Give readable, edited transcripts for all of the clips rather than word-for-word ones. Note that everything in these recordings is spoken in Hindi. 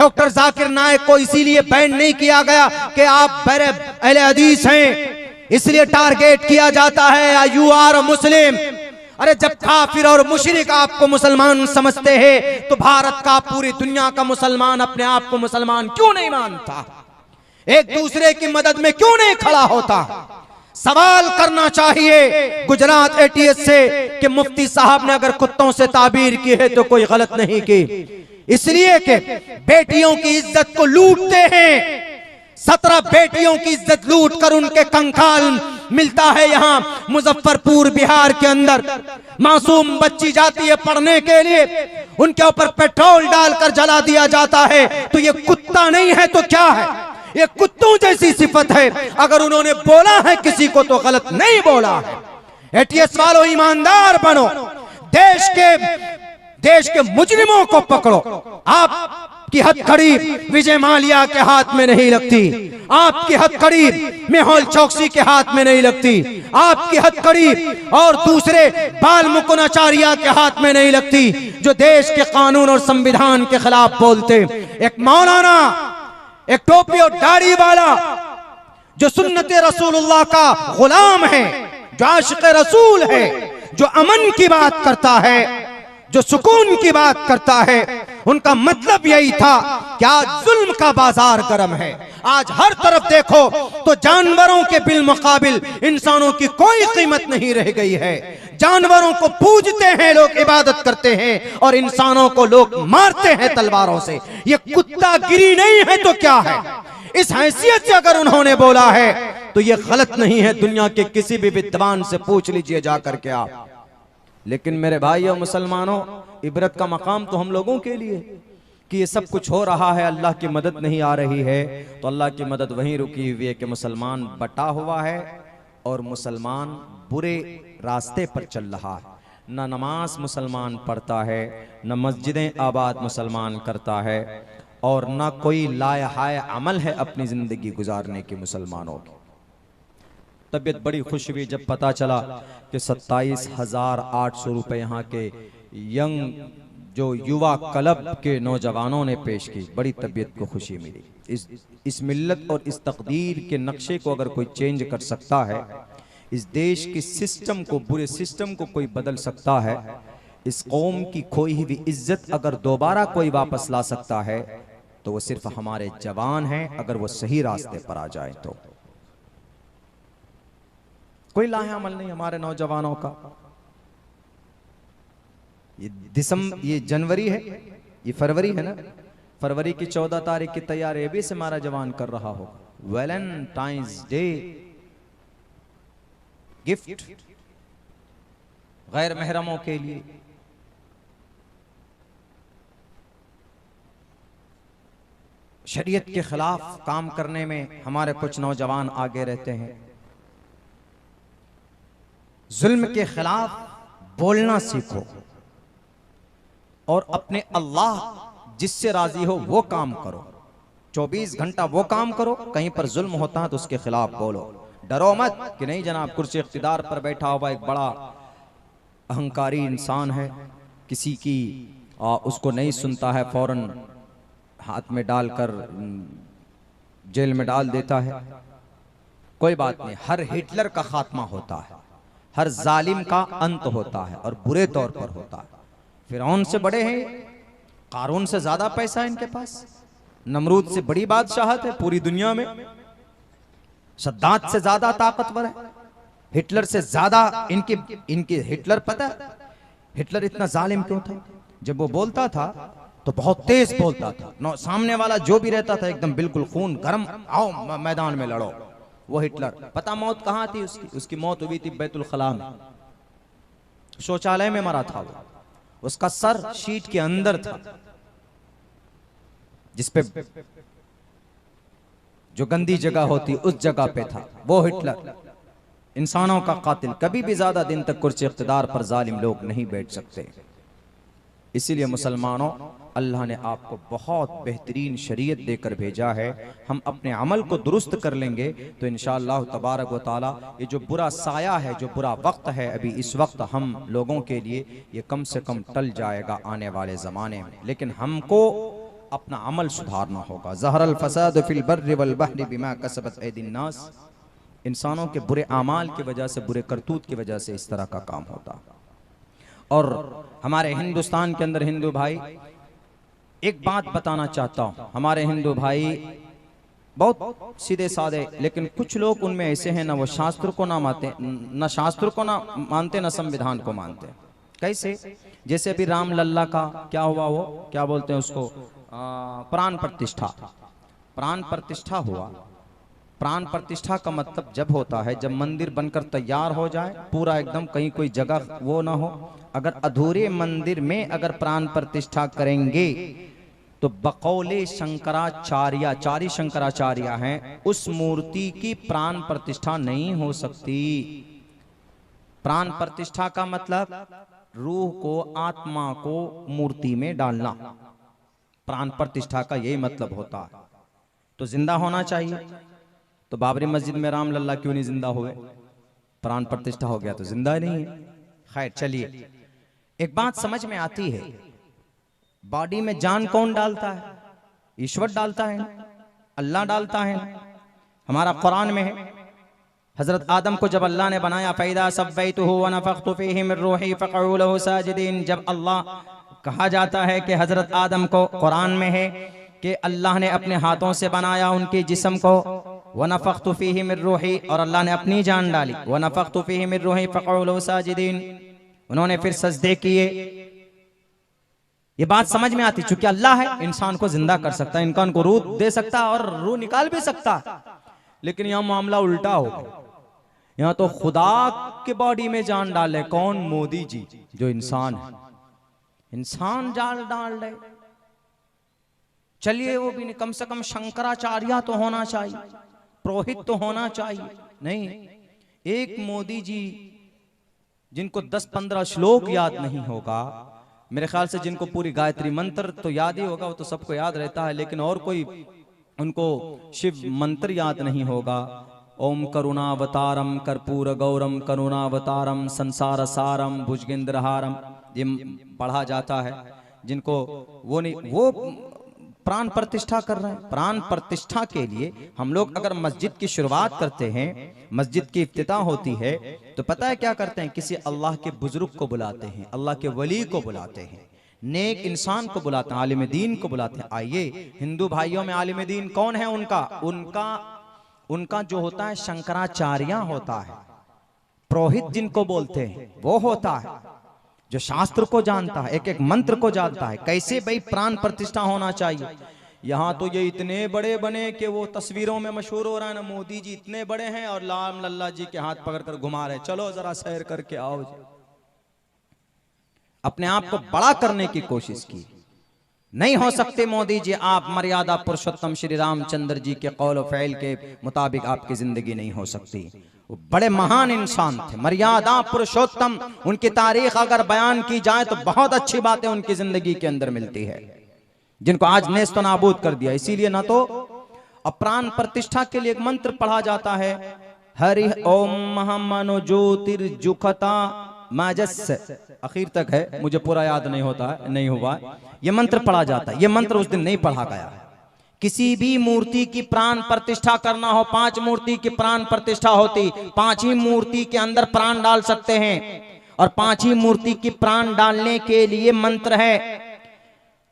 डॉक्टर जाकिर नाइक को इसीलिए बैन नहीं किया गया कि आप बड़े अहले हदीस हैं, इसलिए टारगेट किया जाता है यू आर मुस्लिम। अरे जब काफिर और मुशरिक आपको मुसलमान समझते हैं तो भारत का, पूरी दुनिया का मुसलमान अपने आप को मुसलमान क्यों नहीं मानता? एक दूसरे की मदद में क्यों नहीं खड़ा होता? सवाल करना चाहिए गुजरात एटीएस से कि मुफ्ती साहब ने अगर कुत्तों से ताबीर की है तो कोई गलत नहीं की, इसलिए कि बेटियों की इज्जत को लूटते हैं। 17 बेटियों की इज्जत लूट कर उनके कंकाल मिलता है यहाँ मुजफ्फरपुर बिहार के अंदर। मासूम बच्ची जाती है पढ़ने के लिए, उनके ऊपर पेट्रोल डालकर जला दिया जाता है। तो ये कुत्ता नहीं है तो क्या है? ये कुत्तों जैसी सिफत है। अगर उन्होंने बोला है किसी को तो गलत नहीं बोला है। एटीएस वालों ईमानदार बनो, देश के मुजरिमों को पकड़ो। आपकी हथकड़ी विजय माल्या के हाथ में नहीं लगती, आपकी हथकड़ी मेहुल चौकसी के हाथ में नहीं लगती, आपकी हथकड़ी और दूसरे बाल मुकुंदाचार्य के हाथ में नहीं लगती जो देश के कानून और संविधान के खिलाफ बोलते। एक मौलाना, एक टोपी और दाढ़ी वाला जो सुन्नत रसूलुल्लाह का गुलाम है, जो आशिक रसूल है, जो अमन की बात करता है, जो सुकून की बात करता है, उनका मतलब यही था कि आज जुल्म का बाजार गर्म है। आज हर तरफ देखो तो जानवरों के बिल मुकाबिल इंसानों की कोई कीमत नहीं रह गई है। जानवरों को पूजते हैं लोग, इबादत करते हैं, और इंसानों को लोग मारते हैं तलवारों से। ये कुत्ता गिरी नहीं है तो क्या है? इस हैसियत से अगर उन्होंने बोला है तो ये गलत नहीं है। दुनिया के किसी भी विद्वान से पूछ लीजिए जाकर के आप। लेकिन मेरे भाइयों मुसलमानों, इबरत का मकाम तो हम लोगों के लिए कि ये सब कुछ हो रहा है, अल्लाह की मदद नहीं आ रही है। तो अल्लाह की मदद वहीं रुकी हुई है कि मुसलमान बटा हुआ है और मुसलमान बुरे रास्ते पर चल रहा है। न नमाज मुसलमान पढ़ता है, न मस्जिदें आबाद मुसलमान करता है, और न कोई लायहाय अमल है अपनी जिंदगी गुजारने की मुसलमानों की। तबीयत बड़ी खुश हुई जब पता चला कि 27,800 रुपये यहाँ के यंग जो युवा क्लब के नौजवानों ने पेश की। बड़ी तबीयत को खुशी मिली। इस मिल्लत और इस तकदीर के नक्शे को अगर कोई चेंज कर सकता है, इस देश के सिस्टम को, बुरे सिस्टम को कोई बदल सकता है, इस कौम की खोई हुई इज्जत अगर दोबारा कोई वापस ला सकता है तो वो सिर्फ हमारे जवान हैं, अगर वो सही रास्ते पर आ जाए तो। कोई लाहे अमल नहीं हमारे नौजवानों का। ये जनवरी है, ये फरवरी है ना, फरवरी की 14 तारीख की तैयारी अभी से हमारा जवान कर रहा हो। वैलेंटाइंस डे गिफ्ट गैर महरमों के लिए। शरीयत के खिलाफ काम करने में हमारे कुछ नौजवान आगे रहते हैं। जुल्म के खिलाफ बोलना सीखो और अपने अल्लाह जिससे राजी हो वो काम करो। 24 घंटा वो काम करो, कहीं पर जुल्म होता है तो उसके खिलाफ बोलो। डरो मत कि नहीं जनाब कुर्सी इख्तिदार पर बैठा हुआ एक बड़ा अहंकारी इंसान है, किसी की उसको नहीं सुनता है, फौरन हाथ में डालकर जेल में डाल देता है। कोई बात नहीं, हर हिटलर का खात्मा होता है, हर जालिम का अंत होता है और बुरे तौर पर होता है। फिरौन से बड़े हैं, कारून से ज्यादा पैसा है इनके पास, नमरूद से बड़ी बादशाहत है पूरी दुनिया में, सद्दात से ज्यादा ताकतवर है, हिटलर से ज्यादा इनके हिटलर, पता है हिटलर इतना जालिम क्यों था? जब वो बोलता था तो बहुत तेज बोलता था, सामने वाला जो भी रहता था एकदम बिल्कुल खून गरम, आओ मैदान में लड़ो। वो हिटलर, पता मौत कहां थी उसकी मौत हुई थी बैतुल खला में, शौचालय में मरा था वो। उसका सर शीट के अंदर था, जिसपे जो गंदी जगह होती उस जगह पे था वो हिटलर। इंसानों का कातिल। कभी भी ज्यादा दिन तक कुर्सी इख्तिदार पर जालिम लोग नहीं बैठ सकते। इसीलिए मुसलमानों, अल्लाह ने आपको बहुत बेहतरीन शरीयत देकर भेजा है। हम अपने अमल को दुरुस्त कर लेंगे तो इंशाअल्लाह तबारक व तआला ये जो बुरा साया है, जो बुरा वक्त है अभी इस वक्त हम लोगों के लिए, ये कम से कम टल जाएगा आने वाले ज़माने में। लेकिन हमको अपना अमल सुधारना होगा। ज़हरल फसाद फिल बर्रि वल बहरि बिमा कसबत ऐदिन नास। इंसानों के बुरे आमाल की वजह से, बुरे करतूत की वजह से इस तरह का काम होता। और हमारे हिंदुस्तान के अंदर हिंदू भाई, एक बात बताना चाहता हूं, हमारे हिंदू भाई बहुत सीधे साधे, लेकिन कुछ लोग उनमें ऐसे हैं ना, वो शास्त्र को ना मानते, न शास्त्र को ना मानते, न संविधान को मानते। कैसे? जैसे अभी राम लल्ला का क्या हुआ, वो क्या बोलते हैं उसको, प्राण प्रतिष्ठा। प्राण प्रतिष्ठा हुआ। प्राण प्रतिष्ठा का मतलब जब होता है जब मंदिर बनकर तैयार हो जाए, पूरा एकदम, कहीं कोई जगह वो ना हो। अगर अधूरे मंदिर में अगर प्राण प्रतिष्ठा करेंगे तो बकौले शंकराचार्य, चारि शंकराचार्य हैं, उस मूर्ति की प्राण प्रतिष्ठा नहीं हो सकती। प्राण प्रतिष्ठा का मतलब रूह को, आत्मा को मूर्ति में डालना। प्राण प्रतिष्ठा का यही मतलब होता है। तो जिंदा होना चाहिए। तो बाबरी मस्जिद में राम लल्ला क्यों नहीं जिंदा हुए? प्राण प्रतिष्ठा हो गया तो जिंदा ही नहीं है। खैर चलिए, एक बात समझ में आती है, बॉडी में जान कौन डालता है? ईश्वर डालता है, अल्लाह डालता है। हमारा कुरान में है, हजरत आदम को जब अल्लाह ने बनाया, फैदा सब्बैतुहु व नफख्तु फीहि मिन रूही फक़ऊ लहु साजिदीन। जब अल्लाह कहा जाता है कि हजरत आदम को, कुरान में है कि अल्लाह ने अपने हाथों से बनाया उनके जिस्म को, व नफख्तु फीहि मिन रूही, और अल्लाह ने अपनी जान डाली, व नफख्तु फीहि मिन रूही फक़ऊ लहु साजिदीन। उन्होंने फिर सजदे किए। ये बात समझ में आती, चूंकि अल्लाह है, इंसान को जिंदा कर सकता है, इंसान को रूह दे सकता है और रूह निकाल भी सकता है। लेकिन यहां मामला उल्टा हो गया। यहां तो खुदा के बॉडी में जान डाले कौन? मोदी जी, जो इंसान है, इंसान जान डाल रहे। चलिए वो भी नहीं, कम से कम शंकराचार्य तो होना चाहिए, पुरोहित तो होना चाहिए। नहीं, एक मोदी जी जिनको 10-15 श्लोक याद नहीं होगा, मेरे ख्याल से जिनको पूरी गायत्री मंत्र तो याद ही होगा, वो तो सबको याद रहता है, लेकिन और कोई उनको शिव मंत्र याद नहीं होगा। ओम करुणावतारम कर्पूर गौरम करुणावतारम संसार सारम भुजगेंद्रहारम, ये पढ़ा जाता है। जिनको वो नहीं, वो प्राण प्रतिष्ठा कर रहे हैं। प्राण प्रतिष्ठा के लिए हम लोग अगर मस्जिद की शुरुआत करते हैं, मस्जिद की इफ्तिताह होती है, तो पता है क्या करते हैं? किसी अल्लाह के बुजुर्ग को बुलाते हैं, अल्लाह के वली को बुलाते हैं, नेक इंसान को बुलाते हैं, आलिम दीन को बुलाते हैं। आइए, हिंदू भाइयों में आलिम दीन कौन है? उनका जो होता है शंकराचार्य होता है। पुरोहित जिनको बोलते हैं वो होता है जो शास्त्र को जानता है, एक एक मंत्र को जानता है। कैसे भाई प्राण प्रतिष्ठा होना चाहिए। यहाँ तो ये इतने बड़े बने कि वो तस्वीरों में मशहूर हो रहा है ना, मोदी जी इतने बड़े हैं और राम लल्ला जी के हाथ पकड़कर घुमा रहे, चलो जरा सैर करके आओ। अपने आप को बड़ा करने की कोशिश की। नहीं हो सकते मोदी जी आप। मर्यादा पुरुषोत्तम श्री रामचंद्र जी के कौल और फ़ैल के मुताबिक आपकी जिंदगी नहीं हो सकती। वो बड़े महान इंसान थे, मर्यादा पुरुषोत्तम। उनकी तारीख अगर बयान की जाए तो बहुत अच्छी बातें उनकी जिंदगी के अंदर मिलती है, जिनको आज नेस्तो नाबूद कर दिया। इसीलिए ना तो प्राण प्रतिष्ठा के लिए एक मंत्र पढ़ा जाता है, हरि ओम महमनो ज्योतिर्जुखता माजस, आखिर तक है, मुझे पूरा याद नहीं होता है, नहीं हुआ। ये मंत्र पढ़ा जाता है। ये मंत्र उस दिन नहीं पढ़ा गया। किसी भी मूर्ति की प्राण प्रतिष्ठा करना हो, 5 मूर्ति की प्राण प्रतिष्ठा होती, 5 ही मूर्ति के अंदर प्राण डाल सकते हैं। और 5 ही मूर्ति की प्राण डालने के लिए मंत्र है,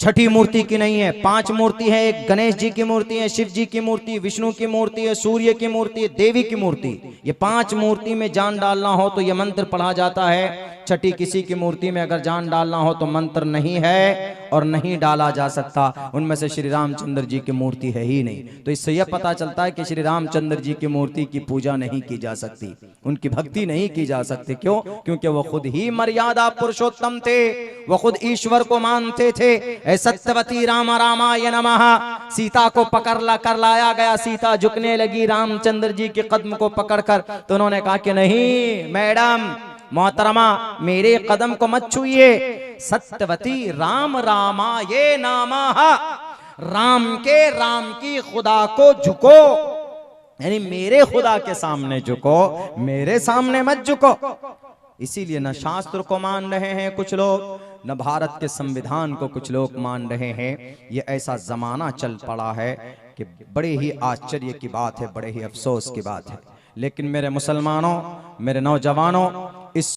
छठी मूर्ति की नहीं है। 5 मूर्ति है, एक गणेश जी की मूर्ति है, शिव जी की मूर्ति, विष्णु की मूर्ति है, सूर्य की मूर्ति है, देवी की मूर्ति। ये 5 मूर्ति में जान डालना हो तो ये मंत्र पढ़ा जाता है। छठी किसी की मूर्ति में अगर जान डालना हो तो मंत्र नहीं है और नहीं डाला जा सकता। उनमें से श्री रामचंद्र जी की मूर्ति है ही नहीं। तो इससे यह पता चलता है कि श्री रामचंद्र जी की मूर्ति की पूजा नहीं की जा सकती, उनकी भक्ति नहीं की जा सकती। क्यों? क्योंकि वो खुद ही मर्यादा पुरुषोत्तम थे, वो खुद ईश्वर को मानते थे। सत्यवती राम रामाय नमः। सीता को पकड़ कर लाया गया, सीता झुकने लगी रामचंद्र जी के कदम को पकड़कर, तो उन्होंने कहा कि नहीं मैडम मोहतरमा, मेरे कदम को मत छूइए। सत्यवती राम रामाय नमः, राम की खुदा को झुको, यानी मेरे खुदा के सामने झुको, मेरे सामने मत झुको। इसीलिए ना शास्त्र को मान रहे हैं कुछ लोग, न भारत के संविधान को कुछ लोग मान रहे हैं। ये ऐसा जमाना चल पड़ा है कि बड़े ही आश्चर्य की बात है, बड़े ही अफसोस की बात है। लेकिन मेरे मुसलमानों, मेरे नौजवानों, इस